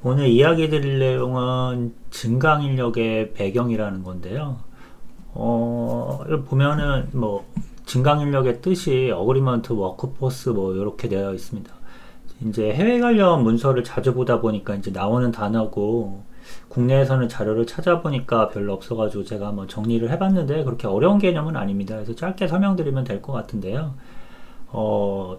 오늘 이야기 드릴 내용은 증강인력의 배경이라는 건데요. 보면은 증강인력의 뜻이 어그리먼트 워크포스 이렇게 되어 있습니다. 이제 해외 관련 문서를 자주 보다 보니까 이제 나오는 단어고 국내에서는 자료를 찾아보니까 별로 없어가지고 제가 한번 정리를 해봤는데 그렇게 어려운 개념은 아닙니다. 그래서 짧게 설명드리면 될 것 같은데요.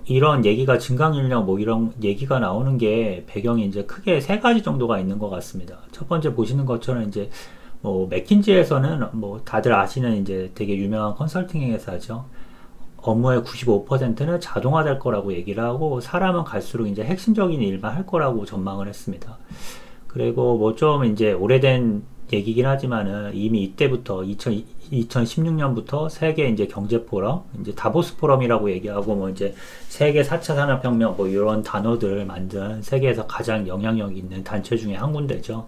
이런 얘기가 증강인력 이런 얘기가 나오는 게 배경이 이제 크게 세 가지 정도가 있는 것 같습니다. 첫 번째 보시는 것처럼 이제 맥킨지에서는 다들 아시는 이제 되게 유명한 컨설팅 회사죠. 업무의 95%는 자동화될 거라고 얘기를 하고 사람은 갈수록 이제 핵심적인 일만 할 거라고 전망을 했습니다. 그리고 좀 이제 오래된 얘기긴 하지만은 이미 이때부터 2016년부터 세계 이제 경제 포럼, 이제 다보스 포럼이라고 얘기하고 이제 세계 4차 산업혁명 이런 단어들 만든 세계에서 가장 영향력 있는 단체 중에 한 군데죠.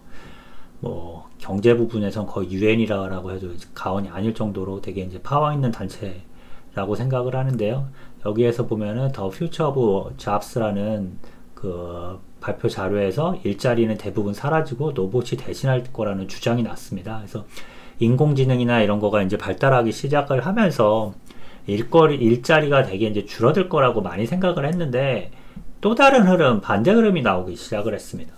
경제 부분에선 거의 유엔이라고 해도 가언이 아닐 정도로 되게 이제 파워 있는 단체라고 생각을 하는데요. 여기에서 보면은 더 퓨처 오브 잡스라는 그 발표 자료에서 일자리는 대부분 사라지고 로봇이 대신할 거라는 주장이 났습니다. 그래서 인공지능이나 이런 거가 이제 발달하기 시작을 하면서 일자리가 되게 이제 줄어들 거라고 많이 생각을 했는데 또 다른 흐름, 반대 흐름이 나오기 시작을 했습니다.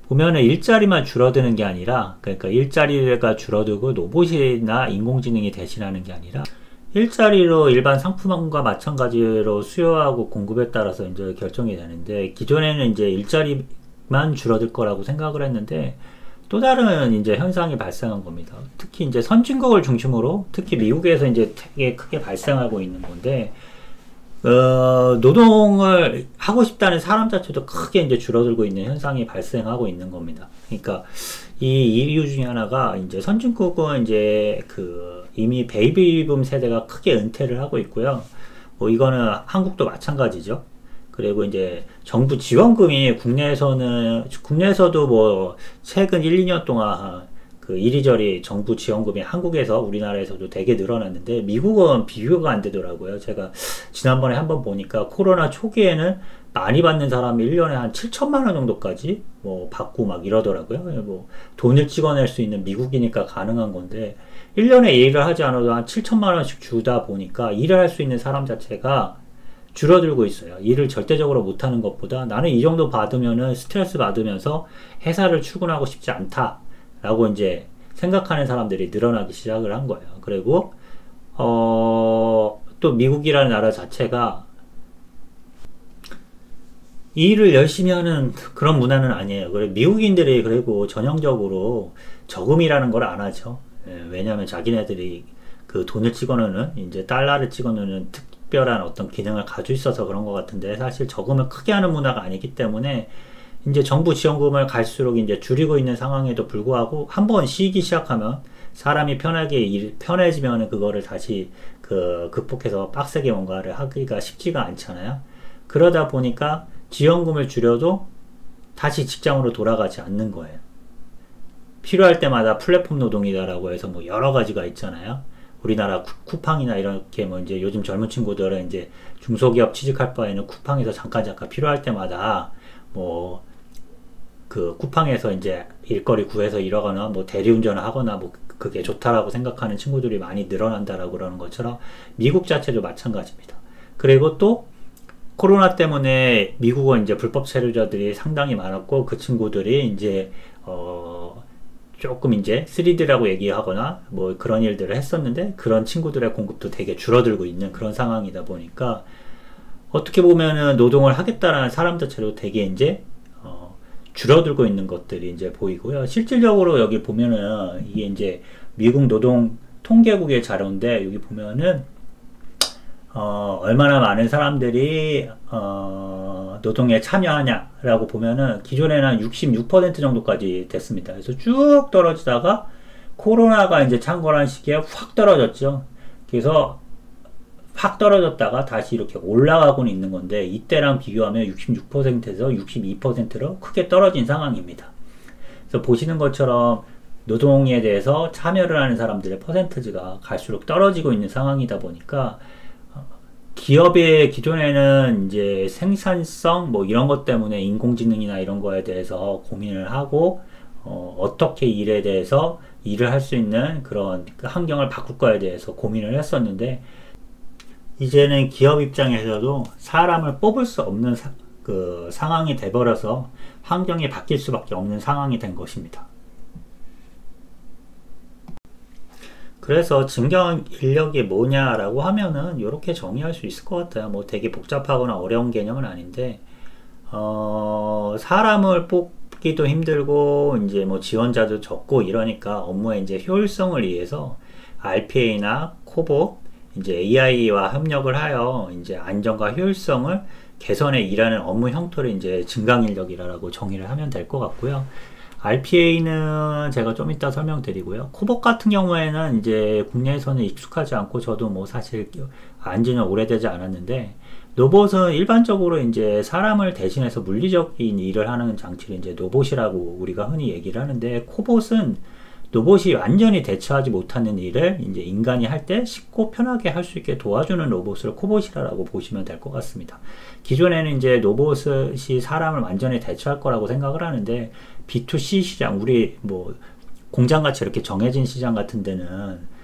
보면은 일자리만 줄어드는 게 아니라, 그러니까 일자리가 줄어들고 로봇이나 인공지능이 대신하는 게 아니라 일자리로 일반 상품과 마찬가지로 수요하고 공급에 따라서 이제 결정이 되는데, 기존에는 이제 일자리만 줄어들 거라고 생각을 했는데 또 다른 이제 현상이 발생한 겁니다. 특히 이제 선진국을 중심으로, 특히 미국에서 이제 되게 크게 발생하고 있는 건데, 노동을 하고 싶다는 사람 자체도 크게 이제 줄어들고 있는 현상이 발생하고 있는 겁니다. 그러니까 이 이유 중에 하나가 이제 선진국은 이제 이미 베이비붐 세대가 크게 은퇴를 하고 있고요. 이거는 한국도 마찬가지죠. 그리고 이제 정부 지원금이 국내에서도 최근 1, 2년 동안 이리저리 정부 지원금이 한국에서 우리나라에서도 되게 늘어났는데 미국은 비교가 안 되더라고요. 제가 지난번에 한번 보니까 코로나 초기에는 많이 받는 사람이 1년에 한 7천만 원 정도까지 받고 이러더라고요. 돈을 찍어낼 수 있는 미국이니까 가능한 건데 1년에 일을 하지 않아도 한 7천만 원씩 주다 보니까 일을 할 수 있는 사람 자체가 줄어들고 있어요. 일을 절대적으로 못하는 것보다 나는 이 정도 받으면은 스트레스 받으면서 회사를 출근하고 싶지 않다 라고 이제 생각하는 사람들이 늘어나기 시작을 한 거예요. 그리고 또 미국이라는 나라 자체가 일을 열심히 하는 그런 문화는 아니에요. 그래 미국인들이 그리고 전형적으로 저금이라는 걸 안 하죠. 왜냐하면 자기네들이 돈을 찍어놓는, 이제 달러를 찍어놓는 특별한 어떤 기능을 가지고 있어서 그런 것 같은데, 사실 저금을 크게 하는 문화가 아니기 때문에 이제 정부 지원금을 갈수록 이제 줄이고 있는 상황에도 불구하고 한번 쉬기 시작하면 사람이 편해지면 그거를 다시 극복해서 빡세게 뭔가를 하기가 쉽지가 않잖아요. 그러다 보니까 지원금을 줄여도 다시 직장으로 돌아가지 않는 거예요. 필요할 때마다 플랫폼 노동이다라고 해서 여러 가지가 있잖아요. 우리나라 쿠팡이나 이렇게 이제 요즘 젊은 친구들은 이제 중소기업 취직할 바에는 쿠팡에서 잠깐 필요할 때마다 쿠팡에서 이제 일거리 구해서 일하거나 대리운전을 하거나 그게 좋다라고 생각하는 친구들이 많이 늘어난다라고 그러는 것처럼 미국 자체도 마찬가지입니다. 그리고 또 코로나 때문에 미국은 이제 불법 체류자들이 상당히 많았고 그 친구들이 이제 조금 이제 3D라고 얘기하거나 그런 일들을 했었는데 그런 친구들의 공급도 되게 줄어들고 있는 그런 상황이다 보니까 어떻게 보면은 노동을 하겠다라는 사람 자체로 되게 이제 줄어들고 있는 것들이 이제 보이고요. 실질적으로 여기 보면은 이게 이제 미국 노동 통계국의 자료인데 여기 보면은 얼마나 많은 사람들이 노동에 참여하냐라고 보면은 기존에는 한 66% 정도까지 됐습니다. 그래서 쭉 떨어지다가 코로나가 이제 창궐한 시기에 확 떨어졌죠. 그래서 확 떨어졌다가 다시 이렇게 올라가고는 있는 건데 이때랑 비교하면 66%에서 62%로 크게 떨어진 상황입니다. 그래서 보시는 것처럼 노동에 대해서 참여를 하는 사람들의 퍼센트지가 갈수록 떨어지고 있는 상황이다 보니까 기업의 기존에는 이제 생산성 뭐 이런 것 때문에 인공지능이나 이런 거에 대해서 고민을 하고 어떻게 일에 대해서 일을 할 수 있는 그런 환경을 바꿀 거에 대해서 고민을 했었는데 이제는 기업 입장에서도 사람을 뽑을 수 없는 그 상황이 돼버려서 환경이 바뀔 수밖에 없는 상황이 된 것입니다. 그래서 증강 인력이 뭐냐라고 하면은 이렇게 정의할 수 있을 것 같아요. 뭐 되게 복잡하거나 어려운 개념은 아닌데 사람을 뽑기도 힘들고 이제 뭐 지원자도 적고 이러니까 업무의 이제 효율성을 위해서 RPA나 코보 이제 AI와 협력을 하여 이제 안정과 효율성을 개선해 일하는 업무 형태를 이제 증강 인력이라고 정의를 하면 될 것 같고요. RPA는 제가 좀 이따 설명드리고요. 코봇 같은 경우에는 이제 국내에서는 익숙하지 않고 저도 뭐 사실 안지는 오래되지 않았는데 로봇은 일반적으로 이제 사람을 대신해서 물리적인 일을 하는 장치를 이제 로봇이라고 우리가 흔히 얘기를 하는데 코봇은 로봇이 완전히 대처하지 못하는 일을 이제 인간이 할 때 쉽고 편하게 할 수 있게 도와주는 로봇을 코봇이라고 보시면 될 것 같습니다. 기존에는 이제 로봇이 사람을 완전히 대처할 거라고 생각을 하는데 B2C 시장, 우리 뭐 공장같이 이렇게 정해진 시장 같은 데는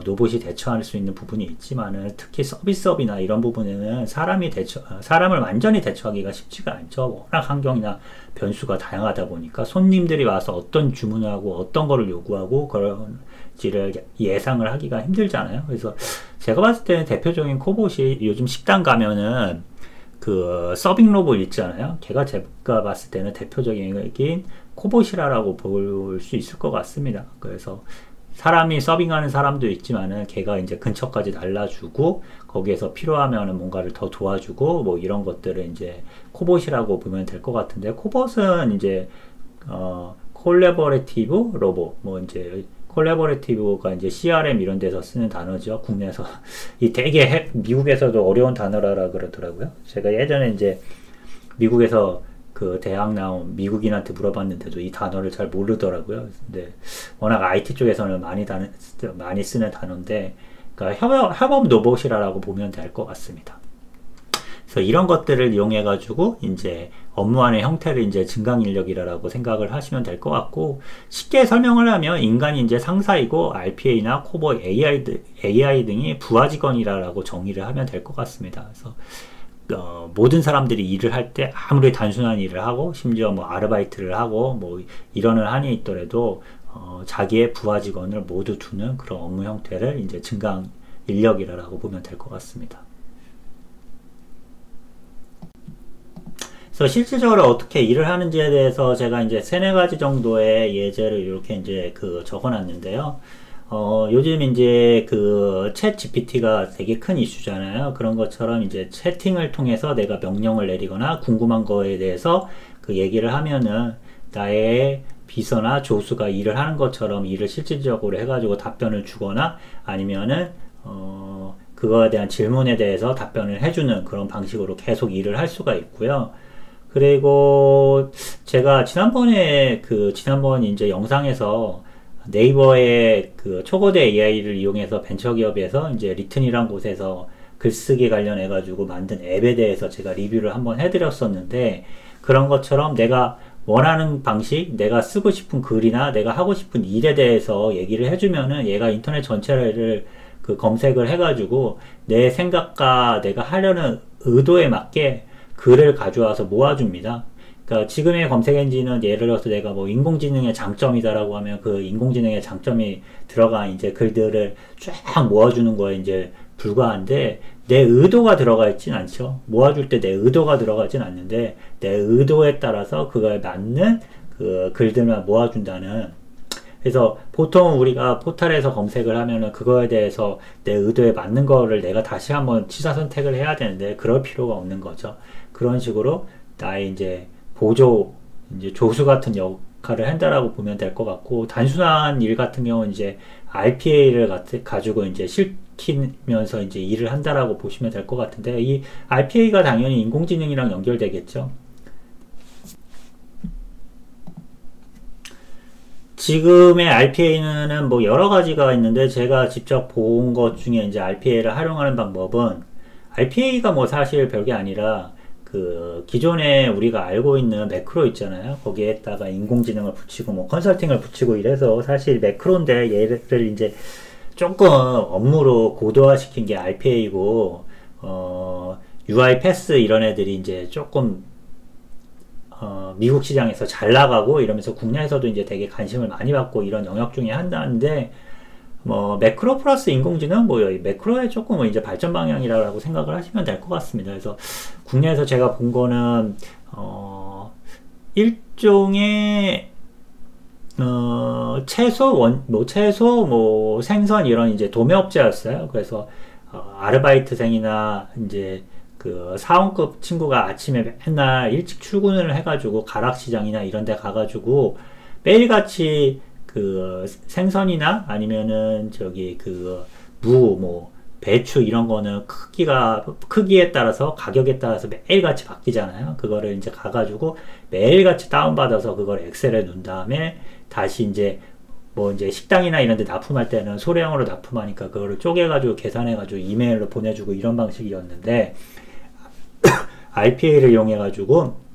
로봇이 대처할 수 있는 부분이 있지만은 특히 서비스업이나 이런 부분에는 사람을 완전히 대처하기가 쉽지가 않죠. 워낙 환경이나 변수가 다양하다 보니까 손님들이 와서 어떤 주문을 하고 어떤 거를 요구하고 그런지를 예상을 하기가 힘들잖아요. 그래서 제가 봤을 때는 대표적인 코봇이 요즘 식당 가면은 그 서빙 로봇 있잖아요. 제가 봤을 때는 대표적인 코봇이라고 볼 수 있을 것 같습니다. 그래서 사람이 서빙하는 사람도 있지만은 걔가 이제 근처까지 날라주고 거기에서 필요하면은 뭔가를 더 도와주고 뭐 이런 것들을 이제 코봇이라고 보면 될 것 같은데 코봇은 이제 콜래버레이티브 로봇 뭐 이제 콜래버레이티브가 이제 CRM 이런 데서 쓰는 단어죠. 국내에서 이 되게 미국에서도 어려운 단어라 그러더라고요. 제가 예전에 이제 미국에서 그 대학 나온 미국인한테 물어봤는데도 이 단어를 잘 모르더라고요. 근데 워낙 IT 쪽에서는 많이 쓰는 단어인데, 그러니까 협업 로봇이라고 보면 될 것 같습니다. 그래서 이런 것들을 이용해 가지고 이제 업무하는 형태를 이제 증강 인력이라고 생각을 하시면 될 것 같고, 쉽게 설명을 하면 인간이 이제 상사이고 RPA나 코보 AI 등이 부하 직원이라고 정의를 하면 될 것 같습니다. 그래서 모든 사람들이 일을 할 때 아무리 단순한 일을 하고 심지어 뭐 아르바이트를 하고 뭐 이러는 한이 있더라도 자기의 부하 직원을 모두 두는 그런 업무 형태를 이제 증강 인력이라고 보면 될 것 같습니다. 그래서 실질적으로 어떻게 일을 하는지에 대해서 제가 이제 3-4가지 정도의 예제를 이렇게 이제 적어 놨는데요. 요즘 이제 챗 GPT가 되게 큰 이슈잖아요. 그런 것처럼 이제 채팅을 통해서 내가 명령을 내리거나 궁금한 거에 대해서 얘기를 하면은 나의 비서나 조수가 일을 하는 것처럼 일을 실질적으로 해가지고 답변을 주거나 아니면은 그거에 대한 질문에 대해서 답변을 해주는 그런 방식으로 계속 일을 할 수가 있고요. 그리고 제가 지난번 이제 영상에서 네이버의 초거대 AI를 이용해서 벤처기업에서 이제 리튼이란 곳에서 글쓰기 관련해 가지고 만든 앱에 대해서 제가 리뷰를 한번 해드렸었는데, 그런 것처럼 내가 원하는 방식, 내가 쓰고 싶은 글이나 내가 하고 싶은 일에 대해서 얘기를 해주면은 얘가 인터넷 전체를 검색을 해가지고 내 생각과 내가 하려는 의도에 맞게 글을 가져와서 모아줍니다. 그러니까 지금의 검색 엔진은 예를 들어서 내가 뭐 인공지능의 장점이다라고 하면 그 인공지능의 장점이 들어간 이제 글들을 쫙 모아주는 거에 이제 불과한데, 내 의도가 들어가 있진 않죠. 모아줄 때 내 의도가 들어가진 않는데 내 의도에 따라서 그거에 맞는 글들만 모아준다는. 그래서 보통 우리가 포털에서 검색을 하면은 그거에 대해서 내 의도에 맞는 거를 내가 다시 한번 취사 선택을 해야 되는데 그럴 필요가 없는 거죠. 그런 식으로 나의 이제 조수 같은 역할을 한다라고 보면 될 것 같고, 단순한 일 같은 경우는 이제 RPA를 가지고 이제 시키면서 이제 일을 한다라고 보시면 될 것 같은데, 이 RPA가 당연히 인공지능이랑 연결되겠죠. 지금의 RPA는 뭐 여러 가지가 있는데 제가 직접 본 것 중에 이제 RPA를 활용하는 방법은 RPA가 뭐 사실 별게 아니라 그 기존에 우리가 알고 있는 매크로 있잖아요. 거기에다가 인공지능을 붙이고 뭐 컨설팅을 붙이고 이래서 사실 매크로인데 얘를 이제 조금 업무로 고도화시킨 게 RPA고 UI 패스 이런 애들이 이제 조금 미국 시장에서 잘 나가고 이러면서 국내에서도 이제 되게 관심을 많이 받고 이런 영역 중에 하나인데 뭐 매크로 플러스 인공지능 뭐 매크로의 조금 이제 발전 방향이라고 생각을 하시면 될 것 같습니다. 그래서 국내에서 제가 본 거는 일종의 채소 뭐 생선 이런 이제 도매업체였어요. 그래서 아르바이트생이나 이제 그 사원급 친구가 아침에 맨날 일찍 출근을 해가지고 가락시장이나 이런 데 가가지고 매일같이 그 생선이나 아니면은 저기 그 뭐 배추 이런 거는 크기에 따라서 가격에 따라서 매일같이 바뀌잖아요. 그거를 이제 가가지고 매일같이 다운받아서 그걸 엑셀에 넣은 다음에 다시 이제 뭐 이제 식당이나 이런 데 납품할 때는 소량으로 납품하니까 그거를 쪼개가지고 계산해가지고 이메일로 보내주고 이런 방식이었는데 RPA를 이용해가지고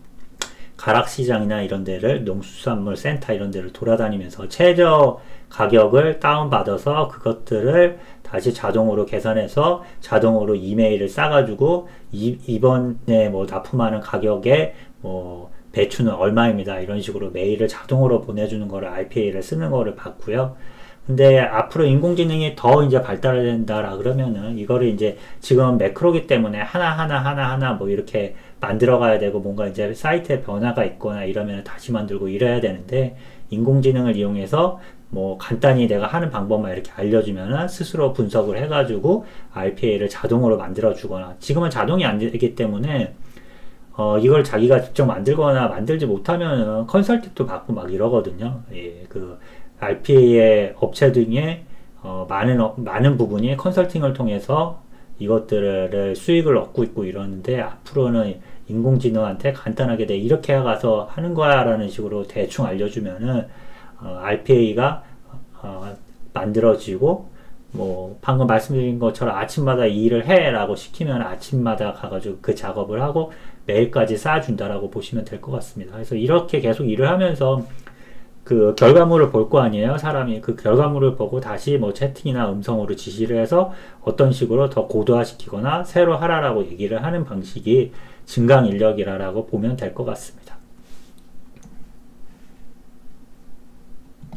가락시장이나 이런 데를 농수산물 센터 이런 데를 돌아다니면서 최저 가격을 다운받아서 그것들을 다시 자동으로 계산해서 자동으로 이메일을 싸가지고 이번에 뭐 납품하는 가격에 뭐 배추는 얼마입니다 이런 식으로 메일을 자동으로 보내주는 거를 RPA를 쓰는 거를 봤고요. 근데 앞으로 인공지능이 더 이제 발달해야 된다라 그러면은 이거를 이제 지금 매크로기 때문에 하나하나 뭐 이렇게 만들어 가야 되고 뭔가 이제 사이트에 변화가 있거나 이러면 다시 만들고 이래야 되는데 인공지능을 이용해서 뭐 간단히 내가 하는 방법만 이렇게 알려주면은 스스로 분석을 해가지고 RPA를 자동으로 만들어 주거나 지금은 자동이 안 되기 때문에 이걸 자기가 직접 만들거나 만들지 못하면은 컨설팅도 받고 막 이러거든요. 예, 그 RPA의 업체 등의 많은 부분이 컨설팅을 통해서 이것들을 수익을 얻고 있고 이러는데 앞으로는 인공지능한테 간단하게 내 이렇게 가서 하는 거야 라는 식으로 대충 알려주면은 RPA가 만들어지고 뭐 방금 말씀드린 것처럼 아침마다 이 일을 해 라고 시키면 아침마다 가가지고 그 작업을 하고 매일까지 쌓아준다라고 보시면 될 것 같습니다. 그래서 이렇게 계속 일을 하면서 그 결과물을 볼 거 아니에요. 사람이 그 결과물을 보고 다시 뭐 채팅이나 음성으로 지시를 해서 어떤 식으로 더 고도화시키거나 새로 하라라고 얘기를 하는 방식이 증강 인력이라고 보면 될 것 같습니다.